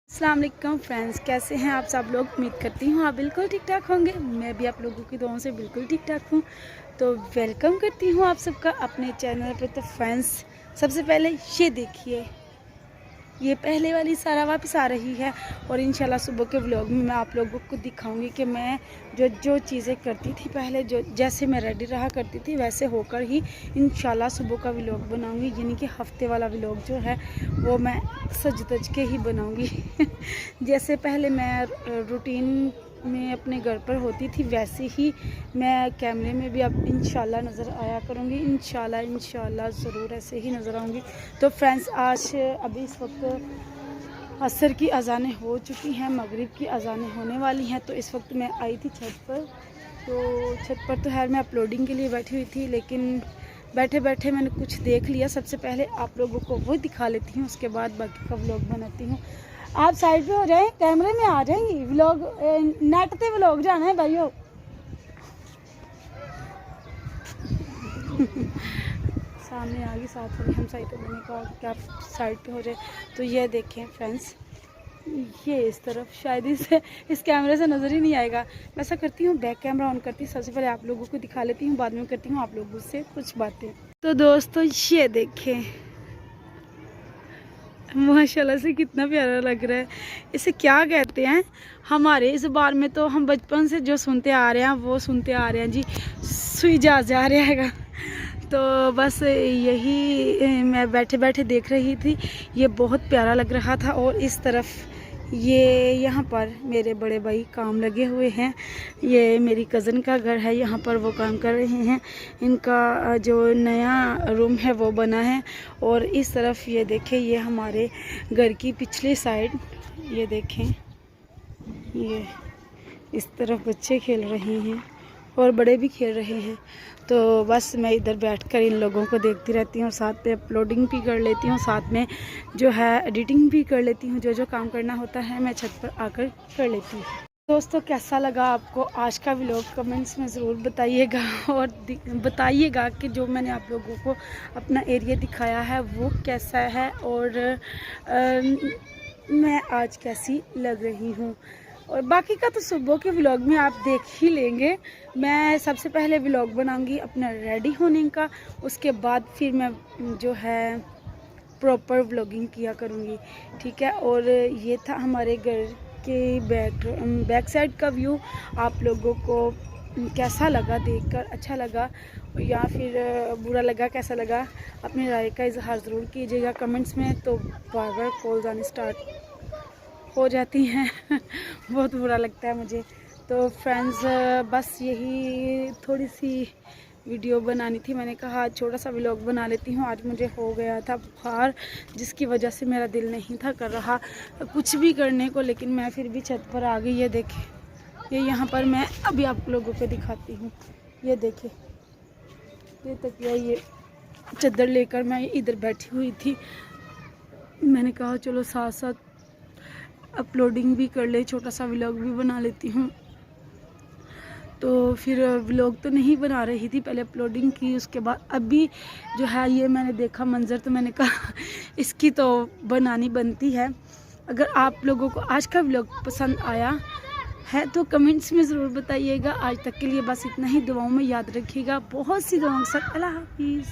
अस्सलाम वालेकुम फ्रेंड्स, कैसे हैं आप सब लोग। उम्मीद करती हूँ आप बिल्कुल ठीक ठाक होंगे। मैं भी आप लोगों की दुआओं से बिल्कुल ठीक ठाक हूँ। तो वेलकम करती हूँ आप सबका अपने चैनल पर। तो फ्रेंड्स, सबसे पहले ये देखिए, ये पहले वाली सारा वापस आ रही है और इंशाल्लाह सुबह के व्लॉग में मैं आप लोगों को दिखाऊंगी कि मैं जो चीज़ें करती थी पहले, जो जैसे मैं रेडी रहा करती थी वैसे होकर ही इंशाल्लाह सुबह का व्लॉग बनाऊंगी। यानी कि हफ्ते वाला व्लॉग जो है वो मैं सज धज के ही बनाऊंगी जैसे पहले मैं रूटीन में अपने घर पर होती थी वैसे ही मैं कैमरे में भी अब इंशाल्लाह नज़र आया करूँगी। इंशाल्लाह ज़रूर ऐसे ही नज़र आऊँगी। तो फ्रेंड्स, आज अभी इस वक्त असर की अज़ानें हो चुकी हैं, मगरिब की अज़ानें होने वाली हैं। तो इस वक्त मैं आई थी छत पर। तो छत पर तो खैर मैं अपलोडिंग के लिए बैठी हुई थी, लेकिन बैठे बैठे मैंने कुछ देख लिया। सबसे पहले आप लोगों को वो दिखा लेती हूँ, उसके बाद बाकी का व्लॉग बनाती हूँ। आप साइड पे हो जाएं, कैमरे में आ जाएंगी। व्लॉग नेट पे व्लॉग जाना है भाइयों सामने आ गई साथ वाली हम साइड पे, मैंने कहा कि आप साइड पे हो जाए। तो ये देखें फ्रेंड्स, ये इस तरफ शायद इस कैमरे से नज़र ही नहीं आएगा। वैसा करती हूँ, बैक कैमरा ऑन करती हूँ, सबसे पहले आप लोगों को दिखा लेती हूँ, बाद में करती हूँ आप लोगों से कुछ बातें। तो दोस्तों ये देखें, माशाल्लाह से कितना प्यारा लग रहा है। इसे क्या कहते हैं हमारे इस बार में, तो हम बचपन से जो सुनते आ रहे हैं वो सुनते आ रहे हैं जी, सुई जा रहा है। तो बस यही मैं बैठे बैठे देख रही थी, ये बहुत प्यारा लग रहा था। और इस तरफ ये यहाँ पर मेरे बड़े भाई काम लगे हुए हैं। ये मेरी कज़न का घर है, यहाँ पर वो काम कर रहे हैं। इनका जो नया रूम है वो बना है। और इस तरफ ये देखें, ये हमारे घर की पिछली साइड, ये देखें, ये इस तरफ बच्चे खेल रहे हैं और बड़े भी खेल रहे हैं। तो बस मैं इधर बैठकर इन लोगों को देखती रहती हूँ, साथ में अपलोडिंग भी कर लेती हूँ, साथ में जो है एडिटिंग भी कर लेती हूँ। जो काम करना होता है मैं छत पर आकर कर लेती हूँ। दोस्तों, कैसा लगा आपको आज का व्लॉग कमेंट्स में ज़रूर बताइएगा। और बताइएगा कि जो मैंने आप लोगों को अपना एरिया दिखाया है वो कैसा है और मैं आज कैसी लग रही हूँ। और बाकी का तो सुबह के व्लॉग में आप देख ही लेंगे। मैं सबसे पहले व्लॉग बनाऊंगी अपना रेडी होने का, उसके बाद फिर मैं जो है प्रॉपर व्लॉगिंग किया करूंगी, ठीक है। और ये था हमारे घर के बैक साइड का व्यू। आप लोगों को कैसा लगा देखकर, अच्छा लगा या फिर बुरा लगा, कैसा लगा, अपनी राय का इजहार ज़रूर कीजिएगा कमेंट्स में। तो बार बार कॉल्स आने स्टार्ट हो जाती हैं बहुत बुरा लगता है मुझे। तो फ्रेंड्स, बस यही थोड़ी सी वीडियो बनानी थी। मैंने कहा आज छोटा सा व्लॉग बना लेती हूँ। आज मुझे हो गया था बुखार, जिसकी वजह से मेरा दिल नहीं था कर रहा कुछ भी करने को, लेकिन मैं फिर भी छत पर आ गई। ये देखें, ये यहाँ पर मैं अभी आप लोगों को दिखाती हूँ। ये देखें, ये तकिया, ये चादर लेकर मैं इधर बैठी हुई थी। मैंने कहा चलो साथ साथ अपलोडिंग भी कर ले, छोटा सा व्लॉग भी बना लेती हूँ। तो फिर व्लॉग तो नहीं बना रही थी, पहले अपलोडिंग की, उसके बाद अभी जो है ये मैंने देखा मंज़र, तो मैंने कहा इसकी तो बनानी बनती है। अगर आप लोगों को आज का व्लॉग पसंद आया है तो कमेंट्स में ज़रूर बताइएगा। आज तक के लिए बस इतना ही। दुआओं में याद रखिएगा, बहुत सी दुआओं के साथ। अल्लाह हाफिज़।